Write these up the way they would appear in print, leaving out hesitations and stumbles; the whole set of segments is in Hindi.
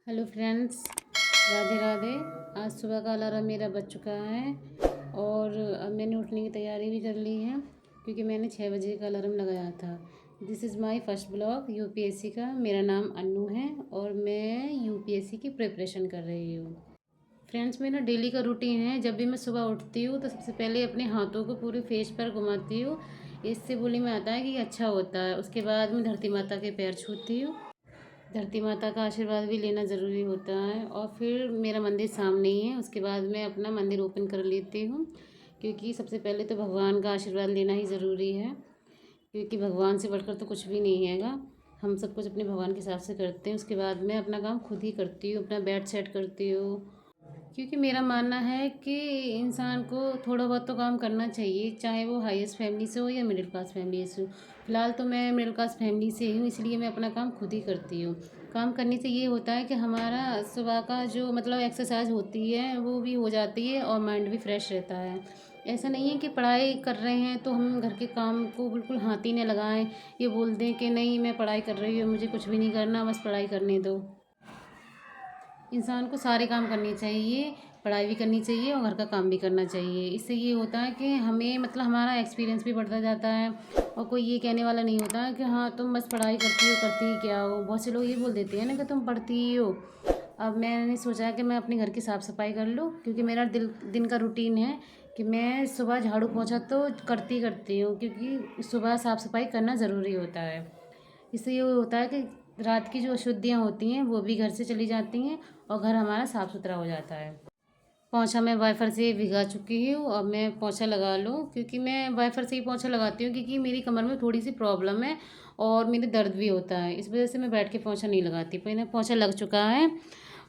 Hello friends, Radhe Radhe. आज सुबह का अलार्म मेरा बज चुका है और अब मैंने उठने की तैयारी भी कर ली है क्योंकि मैंने 6 बजे का अलार्म लगाया था। This is my first blog UPSC का। मेरा नाम अन्नू है और मैं यूपीएससी की प्रिपरेशन कर रही हूँ। फ्रेंड्स, मेरा डेली का रूटीन है, जब भी मैं सुबह उठती हूँ तो सबसे पहले अपने हाथों को पूरे फेस पर घुमाती हूँ। इससे बोली में आता है कि अच्छा होता है। उसके बाद मैं धरती माता के पैर छूती हूँ। धरती माता का आशीर्वाद भी लेना ज़रूरी होता है और फिर मेरा मंदिर सामने ही है। उसके बाद मैं अपना मंदिर ओपन कर लेती हूँ क्योंकि सबसे पहले तो भगवान का आशीर्वाद लेना ही ज़रूरी है, क्योंकि भगवान से बढ़कर तो कुछ भी नहीं हैगा। हम सब कुछ अपने भगवान के हिसाब से करते हैं। उसके बाद मैं अपना काम खुद ही करती हूँ, अपना बेड सेट करती हूँ, क्योंकि मेरा मानना है कि इंसान को थोड़ा बहुत तो काम करना चाहिए, चाहे वो हाईएस्ट फैमिली से हो या मिडिल क्लास फैमिली से हो। फ़िलहाल तो मैं मिडिल क्लास फैमिली से हूँ, इसलिए मैं अपना काम खुद ही करती हूँ। काम करने से ये होता है कि हमारा सुबह का जो मतलब एक्सरसाइज होती है वो भी हो जाती है और माइंड भी फ्रेश रहता है। ऐसा नहीं है कि पढ़ाई कर रहे हैं तो हम घर के काम को बिल्कुल हाथ ही न लगाएं, ये बोल दें कि नहीं मैं पढ़ाई कर रही हूँ, मुझे कुछ भी नहीं करना, बस पढ़ाई करने दो। इंसान को सारे काम करने चाहिए, पढ़ाई भी करनी चाहिए और घर का काम भी करना चाहिए। इससे ये होता है कि हमें मतलब हमारा एक्सपीरियंस भी बढ़ता जाता है और कोई ये कहने वाला नहीं होता कि हाँ तुम बस पढ़ाई करती हो, करती ही क्या हो। बहुत से लोग ये बोल देते हैं ना कि तुम पढ़ती ही हो। अब मैंने सोचा कि मैं अपने घर की साफ़ सफाई कर लूँ, क्योंकि मेरा दिन का रूटीन है कि मैं सुबह झाड़ू पोंछा तो करती करती हूँ, क्योंकि सुबह साफ़ सफाई करना ज़रूरी होता है। इससे ये होता है कि रात की जो अशुद्धियाँ होती हैं वो भी घर से चली जाती हैं और घर हमारा साफ़ सुथरा हो जाता है। पोंछा मैं वाइफ़र से भिगा चुकी हूँ, अब मैं पोंछा लगा लूँ, क्योंकि मैं वाइफ़र से ही पोंछा लगाती हूँ क्योंकि मेरी कमर में थोड़ी सी प्रॉब्लम है और मेरे दर्द भी होता है। इस वजह से मैं बैठ के पोंछा नहीं लगाती। पहले पोंछा लग चुका है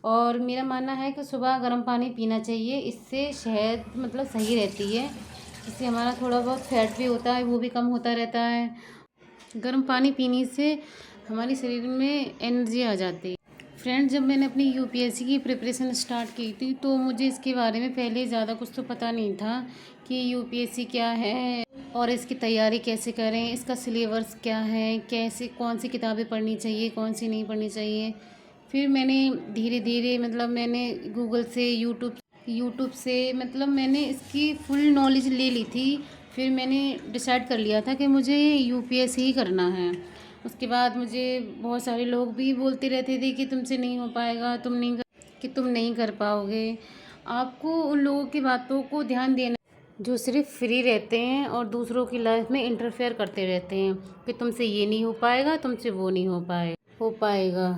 और मेरा मानना है कि सुबह गर्म पानी पीना चाहिए, इससे सेहत मतलब सही रहती है। इससे हमारा थोड़ा बहुत फैट भी होता है वो भी कम होता रहता है। गर्म पानी पीने से हमारे शरीर में एनर्जी आ जाती है। फ्रेंड, जब मैंने अपनी यूपीएससी की प्रिपरेशन स्टार्ट की थी तो मुझे इसके बारे में पहले ज़्यादा कुछ तो पता नहीं था कि यूपीएससी क्या है और इसकी तैयारी कैसे करें, इसका सिलेबस क्या है, कैसे कौन सी किताबें पढ़नी चाहिए, कौन सी नहीं पढ़नी चाहिए। फिर मैंने धीरे धीरे मतलब मैंने गूगल से यूट्यूब से मतलब मैंने इसकी फुल नॉलेज ले ली थी। फिर मैंने डिसाइड कर लिया था कि मुझे यूपीएससी ही करना है। उसके बाद मुझे बहुत सारे लोग भी बोलते रहते थे कि तुमसे नहीं हो पाएगा, तुम नहीं कर पाओगे। आपको उन लोगों की बातों को ध्यान देना, जो सिर्फ फ्री रहते हैं और दूसरों की लाइफ में इंटरफेयर करते रहते हैं कि तुमसे ये नहीं हो पाएगा, तुमसे वो नहीं हो पाएगा।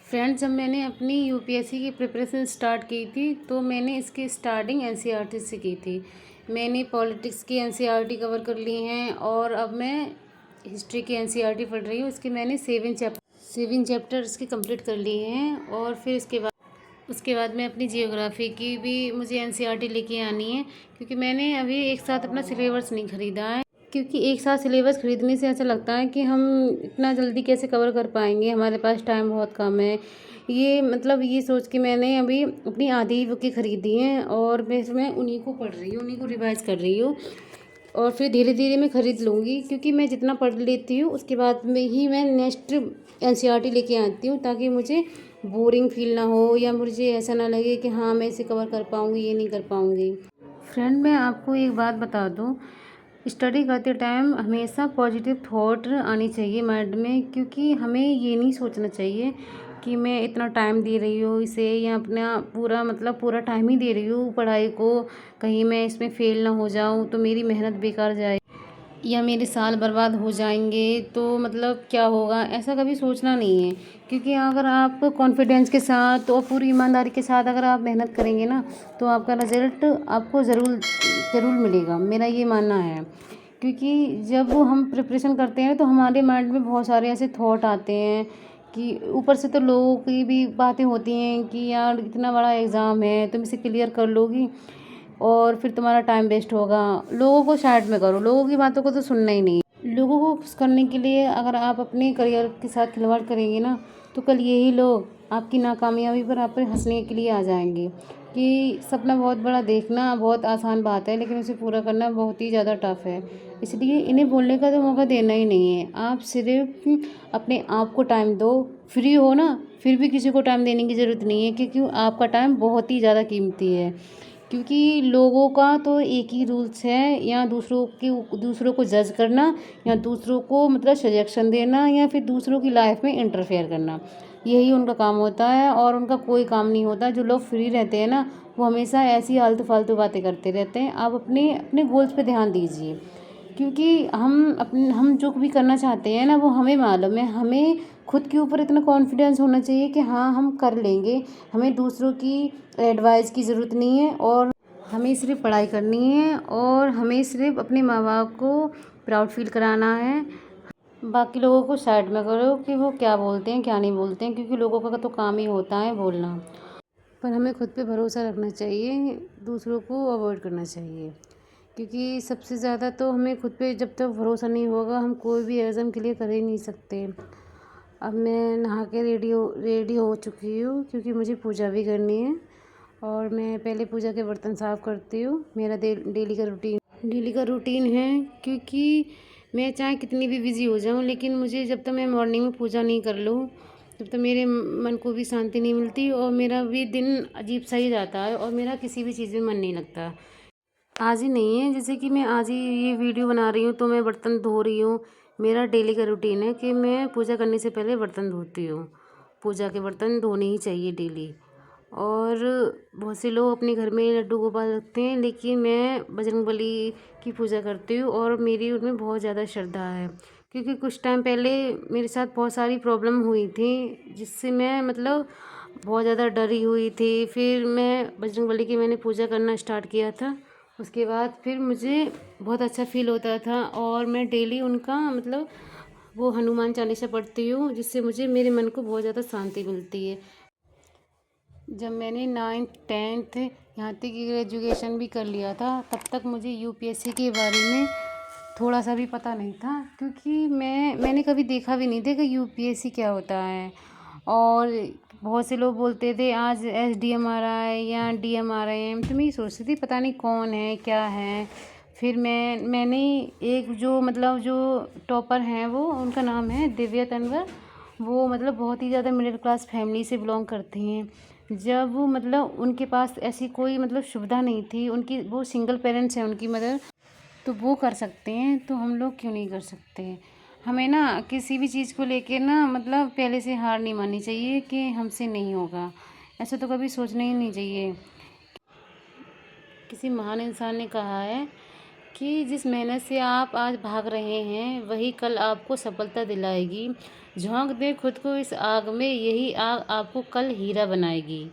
फ्रेंड्स, जब मैंने अपनी यूपीएससी की प्रिपरेशन स्टार्ट की थी तो मैंने इसकी स्टार्टिंग एनसीईआरटी से की थी। मैंने पॉलिटिक्स की एनसीईआरटी कवर कर ली हैं और अब मैं हिस्ट्री की एनसीईआरटी पढ़ रही हूँ। इसके मैंने 7 चैप्टर इसके कंप्लीट कर लिए हैं और फिर उसके बाद मैं अपनी जियोग्राफी की भी मुझे एनसीईआरटी लेके आनी है, क्योंकि मैंने अभी एक साथ अपना सिलेबस नहीं ख़रीदा है। क्योंकि एक साथ सिलेबस ख़रीदने से ऐसा लगता है कि हम इतना जल्दी कैसे कवर कर पाएंगे, हमारे पास टाइम बहुत कम है। ये मतलब ये सोच के मैंने अभी अपनी आधी बुकें ख़रीदी हैं और मैं उन्हीं को पढ़ रही हूँ, उन्हीं को रिवाइज़ कर रही हूँ और फिर धीरे धीरे मैं ख़रीद लूँगी, क्योंकि मैं जितना पढ़ लेती हूँ उसके बाद में ही मैं नेक्स्ट एनसीईआरटी लेके आती हूँ, ताकि मुझे बोरिंग फील ना हो या मुझे ऐसा ना लगे कि हाँ मैं इसे कवर कर पाऊँगी, ये नहीं कर पाऊँगी। फ्रेंड, मैं आपको एक बात बता दूँ, स्टडी करते टाइम हमेशा पॉजिटिव थॉट आनी चाहिए माइंड में, क्योंकि हमें ये नहीं सोचना चाहिए कि मैं इतना टाइम दे रही हूँ इसे या अपना पूरा टाइम ही दे रही हूँ पढ़ाई को, कहीं मैं इसमें फ़ेल ना हो जाऊँ तो मेरी मेहनत बेकार जाए या मेरे साल बर्बाद हो जाएंगे तो मतलब क्या होगा, ऐसा कभी सोचना नहीं है। क्योंकि अगर आप कॉन्फिडेंस के साथ और पूरी ईमानदारी के साथ अगर आप मेहनत करेंगे ना तो आपका रिज़ल्ट आपको ज़रूर ज़रूर मिलेगा, मेरा ये मानना है। क्योंकि जब हम प्रिपरेशन करते हैं तो हमारे माइंड में बहुत सारे ऐसे थॉट आते हैं कि ऊपर से तो लोगों की भी बातें होती हैं कि यार इतना बड़ा एग्ज़ाम है, तुम इसे क्लियर कर लोगी और फिर तुम्हारा टाइम वेस्ट होगा। लोगों को साइड में करो, लोगों की बातों को तो सुनना ही नहीं है। लोगों को खुश करने के लिए अगर आप अपने करियर के साथ खिलवाड़ करेंगे ना तो कल यही लोग आपकी नाकामयाबी पर आप पर हंसने के लिए आ जाएंगे। कि सपना बहुत बड़ा देखना बहुत आसान बात है, लेकिन उसे पूरा करना बहुत ही ज़्यादा टफ है। इसलिए इन्हें बोलने का तो मौका देना ही नहीं है। आप सिर्फ अपने आप को टाइम दो, फ्री हो ना फिर भी किसी को टाइम देने की ज़रूरत नहीं है, क्योंकि आपका टाइम बहुत ही ज़्यादा कीमती है। क्योंकि लोगों का तो एक ही रूल्स है, या दूसरों को जज करना, या दूसरों को मतलब सजेशन देना, या फिर दूसरों की लाइफ में इंटरफेयर करना। यही उनका काम होता है, और उनका कोई काम नहीं होता। जो लोग फ्री रहते हैं ना, वो हमेशा ऐसी आलतू फालतू बातें करते रहते हैं। आप अपने अपने गोल्स पे ध्यान दीजिए, क्योंकि हम जो भी करना चाहते हैं ना, वो हमें मालूम है। हमें खुद के ऊपर इतना कॉन्फिडेंस होना चाहिए कि हाँ, हम कर लेंगे। हमें दूसरों की एडवाइस की ज़रूरत नहीं है, और हमें सिर्फ पढ़ाई करनी है, और हमें सिर्फ अपने माँ बाप को प्राउड फील कराना है। बाकी लोगों को साइड में करो कि वो क्या बोलते हैं क्या नहीं बोलते हैं, क्योंकि लोगों का तो काम ही होता है बोलना। पर हमें खुद पे भरोसा रखना चाहिए, दूसरों को अवॉइड करना चाहिए। क्योंकि सबसे ज़्यादा तो हमें खुद पे जब तक भरोसा नहीं होगा, हम कोई भी एग्ज़ाम क्लियर कर ही नहीं सकते। अब मैं नहा के रेडी हो चुकी हूँ, क्योंकि मुझे पूजा भी करनी है। और मैं पहले पूजा के बर्तन साफ़ करती हूँ। मेरा डेली का रूटीन है। क्योंकि मैं चाहे कितनी भी बिज़ी हो जाऊँ, लेकिन मुझे जब तक मैं मॉर्निंग में पूजा नहीं कर लूँ, तब तक मेरे मन को भी शांति नहीं मिलती, और मेरा भी दिन अजीब सा ही जाता है, और मेरा किसी भी चीज़ में मन नहीं लगता। आज ही नहीं है, जैसे कि मैं आज ही ये वीडियो बना रही हूँ तो मैं बर्तन धो रही हूँ। मेरा डेली का रूटीन है कि मैं पूजा करने से पहले बर्तन धोती हूँ। पूजा के बर्तन धोने ही चाहिए डेली। और बहुत से लोग अपने घर में लड्डू गोपाल रखते हैं, लेकिन मैं बजरंगबली की पूजा करती हूँ, और मेरी उनमें बहुत ज़्यादा श्रद्धा है। क्योंकि कुछ टाइम पहले मेरे साथ बहुत सारी प्रॉब्लम हुई थी, जिससे मैं मतलब बहुत ज़्यादा डरी हुई थी। फिर मैं बजरंगबली की मैंने पूजा करना स्टार्ट किया था। उसके बाद फिर मुझे बहुत अच्छा फ़ील होता था, और मैं डेली उनका मतलब वो हनुमान चालीसा पढ़ती हूँ, जिससे मुझे मेरे मन को बहुत ज़्यादा शांति मिलती है। जब मैंने 9th 10th यहाँ तक की ग्रेजुएशन भी कर लिया था, तब तक मुझे यूपीएससी के बारे में थोड़ा सा भी पता नहीं था, क्योंकि मैंने कभी देखा भी नहीं था कि यूपीएससी क्या होता है। और बहुत से लोग बोलते थे आज एसडीएम आ रहा है या डीएम आ रहे हैं, तो मैं ये सोचती थी पता नहीं कौन है क्या है। फिर मैंने एक जो मतलब जो टॉपर हैं, वो उनका नाम है दिव्या तन्वर। वो मतलब बहुत ही ज़्यादा मिडिल क्लास फैमिली से बिलोंग करती हैं। जब वो मतलब उनके पास ऐसी कोई मतलब सुविधा नहीं थी, उनकी वो सिंगल पेरेंट्स हैं उनकी मदर, तो वो कर सकते हैं, तो हम लोग क्यों नहीं कर सकते। हमें ना किसी भी चीज़ को लेके ना मतलब पहले से हार नहीं माननी चाहिए कि हमसे नहीं होगा। ऐसा तो कभी सोचना ही नहीं चाहिए। किसी महान इंसान ने कहा है कि जिस मेहनत से आप आज भाग रहे हैं, वही कल आपको सफलता दिलाएगी। झोंक दें खुद को इस आग में, यही आग आपको कल हीरा बनाएगी।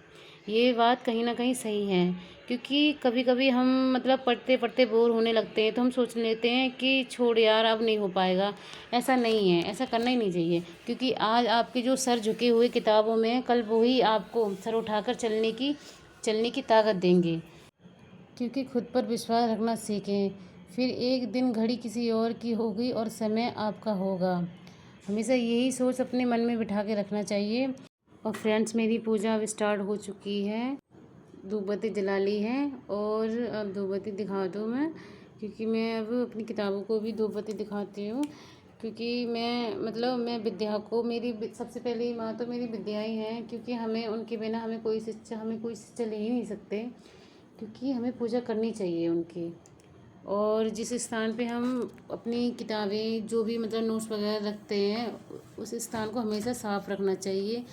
ये बात कहीं ना कहीं सही है। क्योंकि कभी कभी हम मतलब पढ़ते पढ़ते बोर होने लगते हैं, तो हम सोच लेते हैं कि छोड़ यार, अब नहीं हो पाएगा। ऐसा नहीं है, ऐसा करना ही नहीं चाहिए। क्योंकि आज आपके जो सर झुके हुए किताबों में हैं, कल वही आपको सर उठाकर चलने की ताकत देंगे। क्योंकि खुद पर विश्वास रखना सीखें, फिर एक दिन घड़ी किसी और की होगी और समय आपका होगा। हमेशा यही सोच अपने मन में बिठा के रखना चाहिए। और फ्रेंड्स, मेरी पूजा अब स्टार्ट हो चुकी है। धूप बत्ती जला ली है, और अब धूप बत्ती दिखा दूँ मैं, क्योंकि मैं अब अपनी किताबों को भी धूप बत्ती दिखाती हूँ। क्योंकि मैं विद्या को सबसे पहली माँ तो मेरी विद्या ही है। क्योंकि हमें उनके बिना हमें कोई शिक्षा ले ही नहीं सकते। क्योंकि हमें पूजा करनी चाहिए उनकी। और जिस स्थान पे हम अपनी किताबें जो भी मतलब नोट्स वगैरह रखते हैं, उस स्थान को हमेशा साफ़ रखना चाहिए।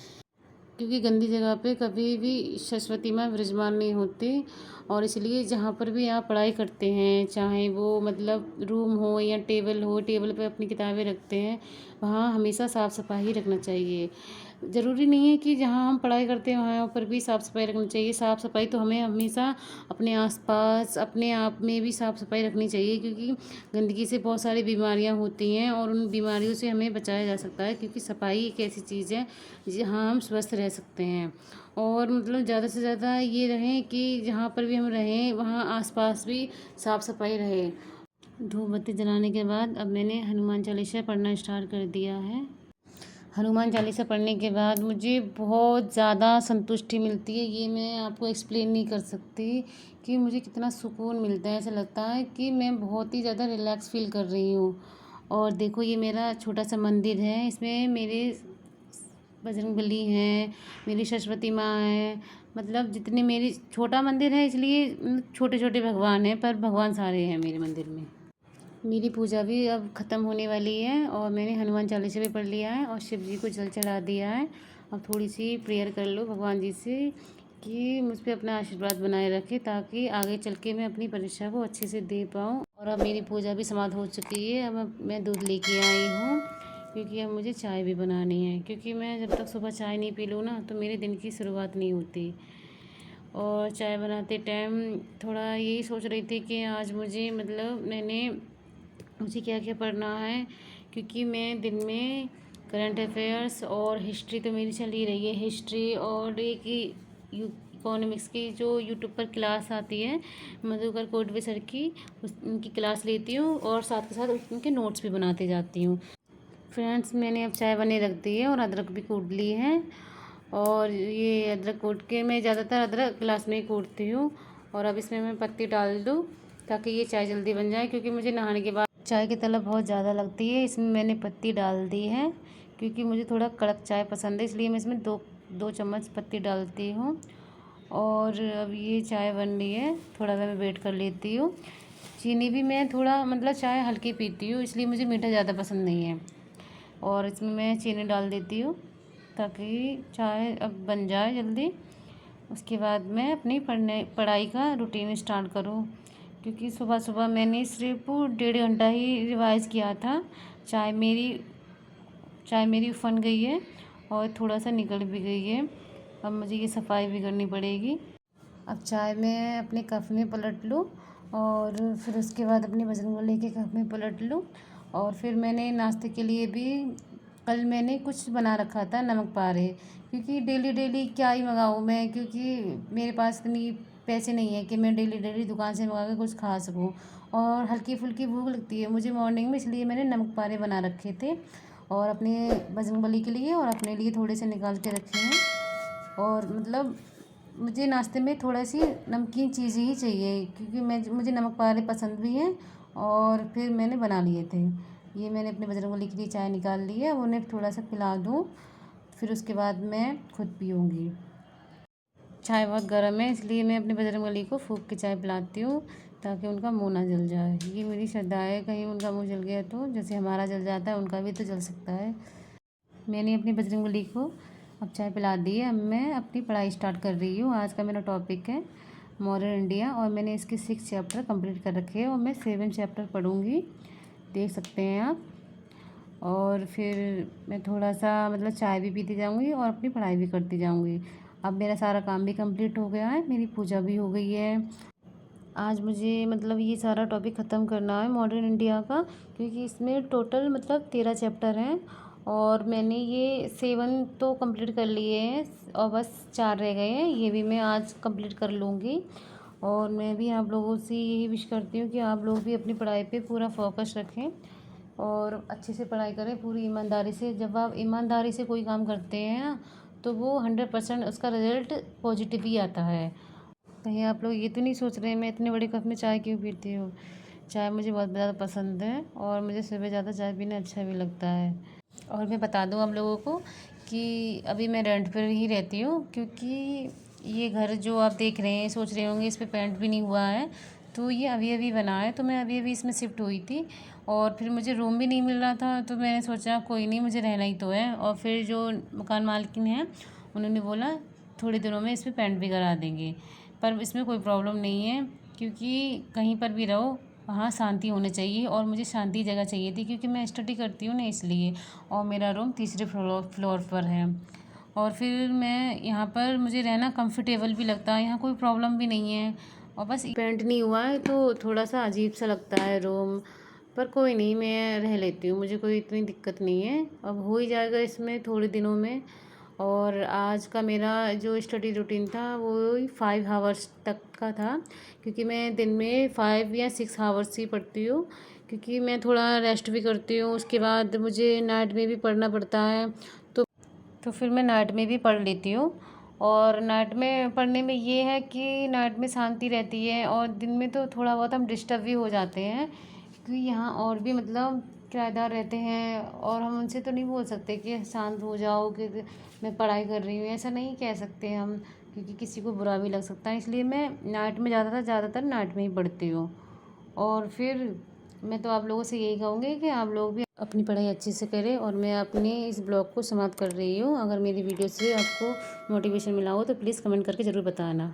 क्योंकि गंदी जगह पे कभी भी सरस्वती माँ विराजमान नहीं होती। और इसलिए जहाँ पर भी आप पढ़ाई करते हैं, चाहे वो मतलब रूम हो या टेबल पे अपनी किताबें रखते हैं, वहाँ हमेशा साफ़ सफाई रखना चाहिए। ज़रूरी नहीं है कि जहाँ हम पढ़ाई करते हैं वहाँ पर भी साफ़ सफाई रखनी चाहिए। साफ़ सफाई तो हमें हमेशा अपने आसपास अपने आप में भी साफ़ सफाई रखनी चाहिए। क्योंकि गंदगी से बहुत सारी बीमारियाँ होती हैं, और उन बीमारियों से हमें बचाया जा सकता है। क्योंकि सफाई एक ऐसी चीज़ है जहाँ हम स्वस्थ रह सकते हैं। और मतलब ज़्यादा से ज़्यादा ये रहें कि जहाँ पर भी हम रहें, वहाँ आसपास भी साफ़ सफाई रहे। धूप बत्ती जलाने के बाद अब मैंने हनुमान चालीसा पढ़ना स्टार्ट कर दिया है। हनुमान चालीसा पढ़ने के बाद मुझे बहुत ज़्यादा संतुष्टि मिलती है। ये मैं आपको एक्सप्लेन नहीं कर सकती कि मुझे कितना सुकून मिलता है। ऐसा लगता है कि मैं बहुत ही ज़्यादा रिलैक्स फील कर रही हूँ। और देखो, ये मेरा छोटा सा मंदिर है। इसमें मेरे बजरंगबली हैं, मेरी सरस्वती माँ है, मतलब जितने मेरी छोटा मंदिर है इसलिए छोटे छोटे भगवान हैं, पर भगवान सारे हैं मेरे मंदिर में। मेरी पूजा भी अब ख़त्म होने वाली है और मैंने हनुमान चालीसा भी पढ़ लिया है और शिव जी को जल चढ़ा दिया है। अब थोड़ी सी प्रेयर कर लो भगवान जी से कि मुझ पर अपना आशीर्वाद बनाए रखे, ताकि आगे चल के मैं अपनी परीक्षा को अच्छे से दे पाऊँ। और अब मेरी पूजा भी समाप्त हो चुकी है। अब मैं दूध लेके आई हूँ, क्योंकि अब मुझे चाय भी बनानी है, क्योंकि मैं जब तक सुबह चाय नहीं पी लूँ ना तो मेरे दिन की शुरुआत नहीं होती। और चाय बनाते टाइम थोड़ा यही सोच रही थी कि आज मुझे मतलब मुझे क्या क्या पढ़ना है, क्योंकि मैं दिन में करंट अफेयर्स और हिस्ट्री तो मेरी चल ही रही है। हिस्ट्री और एक इकोनॉमिक्स की जो यूट्यूब पर क्लास आती है मधुकर कोटवे सर की, उनकी क्लास लेती हूँ और साथ के साथ उनके नोट्स भी बनाते जाती हूँ। फ्रेंड्स, मैंने अब चाय बनी रख दी है और अदरक भी कूट ली है। और ये अदरक कूट के मैं ज़्यादातर अदरक गिलास में ही कूटती हूँ। और अब इसमें मैं पत्ती डाल दूँ ताकि ये चाय जल्दी बन जाए, क्योंकि मुझे नहाने के बाद चाय की तलब बहुत ज़्यादा लगती है। इसमें मैंने पत्ती डाल दी है, क्योंकि मुझे थोड़ा कड़क चाय पसंद है, इसलिए मैं इसमें दो चम्मच पत्ती डालती हूँ। और अब ये चाय बन रही है, थोड़ा मैं वेट कर लेती हूँ। चीनी भी मैं थोड़ा मतलब चाय हल्की पीती हूँ, इसलिए मुझे मीठा ज़्यादा पसंद नहीं है। और इसमें मैं चीनी डाल देती हूँ ताकि चाय अब बन जाए जल्दी। उसके बाद मैं अपनी पढ़ाई का रूटीन स्टार्ट करूँ, क्योंकि सुबह सुबह मैंने सिर्फ 1.5 घंटा ही रिवाइज़ किया था। चाय मेरी उफन गई है और थोड़ा सा निकल भी गई है। अब मुझे ये सफाई भी करनी पड़ेगी। अब चाय मैं अपने कप में पलट लूँ और फिर उसके बाद अपने बजरंगबली के कप में पलट लूँ। और फिर मैंने नाश्ते के लिए भी कल मैंने कुछ बना रखा था, नमक पारे, क्योंकि डेली डेली क्या ही मंगाऊँ मैं, क्योंकि मेरे पास इतनी पैसे नहीं है कि मैं डेली डेली दुकान से मंगा के कुछ खा सकूँ। और हल्की फुल्की भूख लगती है मुझे मॉर्निंग में, इसलिए मैंने नमक पारे बना रखे थे और अपने बजरंगबली के लिए और अपने लिए थोड़े से निकाल के रखे हैं। और मतलब मुझे नाश्ते में थोड़ा सी नमकीन चीज़ ही चाहिए, क्योंकि मुझे नमक पारे पसंद भी हैं। और फिर मैंने बना लिए थे। ये मैंने अपने बजरंगबली के लिए चाय निकाल ली है, उन्हें थोड़ा सा पिला दूँ, फिर उसके बाद मैं खुद पीऊँगी। चाय बहुत गर्म है, इसलिए मैं अपने बजरंगबली को फूँक के चाय पिलाती हूँ ताकि उनका मुँह ना जल जाए। ये मेरी श्रद्धा है, कहीं उनका मुँह जल गया तो जैसे हमारा जल जाता है उनका भी तो जल सकता है। मैंने अपनी बजरंगबली को अब चाय पिला दी है। अब मैं अपनी पढ़ाई स्टार्ट कर रही हूँ। आज का मेरा टॉपिक है मॉडर्न इंडिया और मैंने इसके 6 चैप्टर कंप्लीट कर रखे हैं और मैं 7 चैप्टर पढ़ूँगी, देख सकते हैं आप। और फिर मैं थोड़ा सा मतलब चाय भी पीती जाऊँगी और अपनी पढ़ाई भी करती जाऊँगी। अब मेरा सारा काम भी कंप्लीट हो गया है, मेरी पूजा भी हो गई है। आज मुझे मतलब ये सारा टॉपिक ख़त्म करना है मॉडर्न इंडिया का, क्योंकि इसमें टोटल मतलब 13 चैप्टर हैं और मैंने ये 7 तो कंप्लीट कर लिए हैं और बस 4 रह गए हैं, ये भी मैं आज कंप्लीट कर लूँगी। और मैं भी आप लोगों से यही विश करती हूँ कि आप लोग भी अपनी पढ़ाई पे पूरा फोकस रखें और अच्छे से पढ़ाई करें पूरी ईमानदारी से। जब आप ईमानदारी से कोई काम करते हैं ना तो वो 100% उसका रिज़ल्ट पॉजिटिव ही आता है। कहीं आप लोग ये तो नहीं सोच रहे हैं मैं इतने बड़े कप में चाय क्यों पीती हूँ। चाय मुझे बहुत ज़्यादा पसंद है और मुझे सुबह ज़्यादा चाय पीना अच्छा भी लगता है। और मैं बता दूँ आप लोगों को कि अभी मैं रेंट पर ही रहती हूँ, क्योंकि ये घर जो आप देख रहे हैं सोच रहे होंगे इस पे पेंट भी नहीं हुआ है, तो ये अभी अभी बना है। तो मैं अभी अभी इसमें शिफ्ट हुई थी और फिर मुझे रूम भी नहीं मिल रहा था, तो मैंने सोचा कोई नहीं, मुझे रहना ही तो है। और फिर जो मकान मालकिन है उन्होंने बोला थोड़े दिनों में इस पर पेंट भी करा देंगे, पर इसमें कोई प्रॉब्लम नहीं है, क्योंकि कहीं पर भी रहो वहाँ शांति होनी चाहिए और मुझे शांति जगह चाहिए थी, क्योंकि मैं स्टडी करती हूँ ना इसलिए। और मेरा रूम तीसरे फ्लोर पर है और फिर मैं यहाँ पर मुझे रहना कंफर्टेबल भी लगता है, यहाँ कोई प्रॉब्लम भी नहीं है। और बस पेंट नहीं हुआ है तो थोड़ा सा अजीब सा लगता है रूम, पर कोई नहीं, मैं रह लेती हूँ, मुझे कोई इतनी दिक्कत नहीं है। अब हो ही जाएगा इसमें थोड़े दिनों में। और आज का मेरा जो स्टडी रूटीन था वो 5 आवर्स तक का था, क्योंकि मैं दिन में 5 या 6 आवर्स ही पढ़ती हूँ, क्योंकि मैं थोड़ा रेस्ट भी करती हूँ। उसके बाद मुझे नाइट में भी पढ़ना पड़ता है, तो फिर मैं नाइट में भी पढ़ लेती हूँ। और नाइट में पढ़ने में ये है कि नाइट में शांति रहती है और दिन में तो थोड़ा बहुत हम डिस्टर्ब भी हो जाते हैं, क्योंकि यहाँ और भी मतलब किराएदार रहते हैं और हम उनसे तो नहीं बोल सकते कि शांत हो जाओ कि मैं पढ़ाई कर रही हूँ, ऐसा नहीं कह सकते हम, क्योंकि किसी को बुरा भी लग सकता है। इसलिए मैं नाइट में ज़्यादातर नाइट में ही पढ़ती हूँ। और फिर मैं तो आप लोगों से यही कहूँगी कि आप लोग भी अपनी पढ़ाई अच्छे से करें। और मैं अपने इस ब्लॉग को समाप्त कर रही हूँ। अगर मेरी वीडियो से आपको मोटिवेशन मिला हो तो प्लीज़ कमेंट करके ज़रूर बताना।